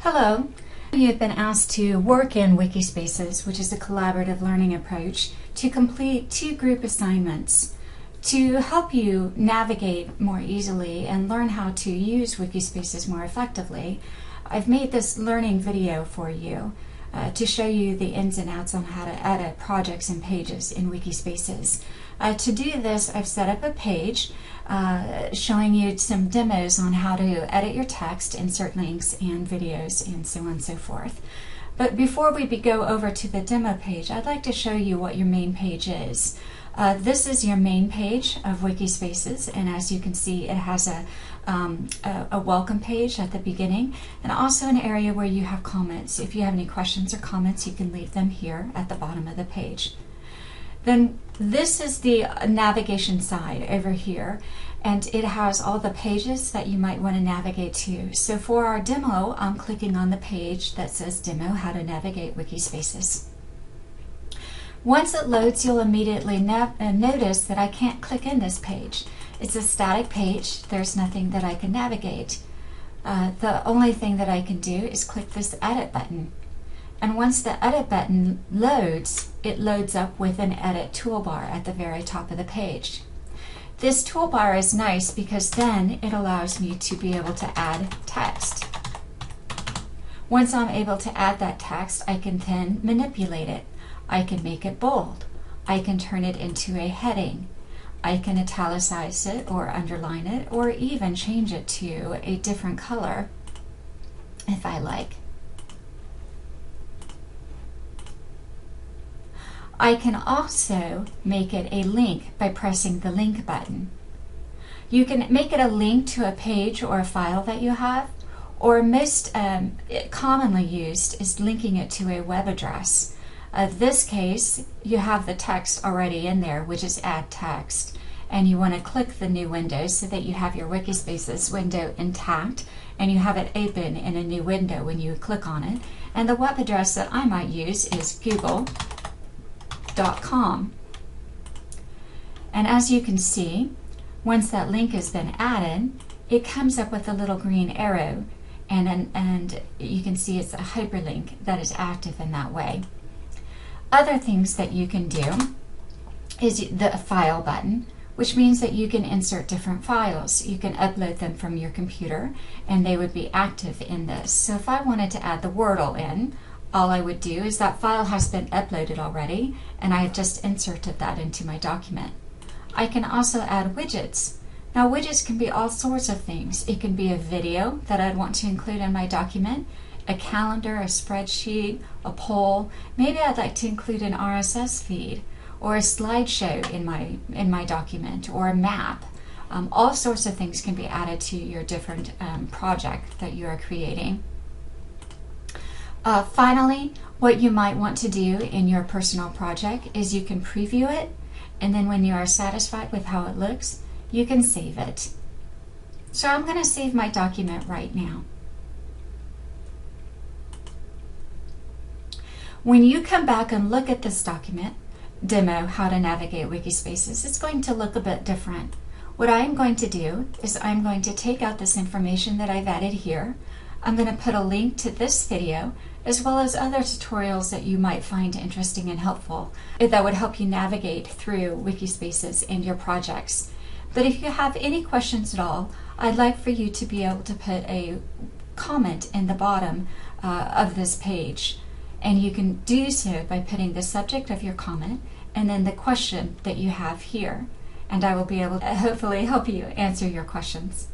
Hello. You have been asked to work in WikiSpaces, which is a collaborative learning approach, to complete 2 group assignments to help you navigate more easily and learn how to use WikiSpaces more effectively. I've made this learning video for you to show you the ins and outs on how to edit projects and pages in WikiSpaces. To do this, I've set up a page showing you some demos on how to edit your text, insert links and videos, and so on and so forth. But before we go over to the demo page, I'd like to show you what your main page is. This is your main page of WikiSpaces, and as you can see, it has a welcome page at the beginning, and also an area where you have comments. If you have any questions or comments, you can leave them here at the bottom of the page. Then this is the navigation side over here, and it has all the pages that you might want to navigate to. So for our demo, I'm clicking on the page that says Demo, How to Navigate WikiSpaces. Once it loads, you'll immediately notice that I can't click in this page. It's a static page. There's nothing that I can navigate. The only thing that I can do is click this Edit button. And once the Edit button loads, it loads up with an Edit toolbar at the very top of the page. This toolbar is nice because then it allows me to be able to add text. Once I'm able to add that text, I can then manipulate it. I can make it bold. I can turn it into a heading. I can italicize it or underline it, or even change it to a different color if I like. I can also make it a link by pressing the link button. You can make it a link to a page or a file that you have, or most commonly used is linking it to a web address. This case, you have the text already in there, which is add text, and you want to click the new window so that you have your WikiSpaces window intact and you have it open in a new window when you click on it. And the web address that I might use is google.com. And as you can see, once that link has been added, it comes up with a little green arrow, and you can see it's a hyperlink that is active in that way. Other things that you can do is the file button, which means that you can insert different files. You can upload them from your computer and they would be active in this. So if I wanted to add the Wordle in, all I would do is that file has been uploaded already and I have just inserted that into my document. I can also add widgets. Now widgets can be all sorts of things. It can be a video that I'd want to include in my document, a calendar, a spreadsheet, a poll. Maybe I'd like to include an RSS feed or a slideshow in my document, or a map. All sorts of things can be added to your different project that you are creating. Finally, what you might want to do in your personal project is you can preview it, and then when you are satisfied with how it looks, you can save it. So I'm going to save my document right now. When you come back and look at this document, Demo, How to Navigate WikiSpaces, it's going to look a bit different. What I'm going to do is I'm going to take out this information that I've added here. I'm going to put a link to this video as well as other tutorials that you might find interesting and helpful that would help you navigate through WikiSpaces and your projects. But if you have any questions at all, I'd like for you to be able to put a comment in the bottom of this page. And you can do so by putting the subject of your comment and then the question that you have here. And I will be able to hopefully help you answer your questions.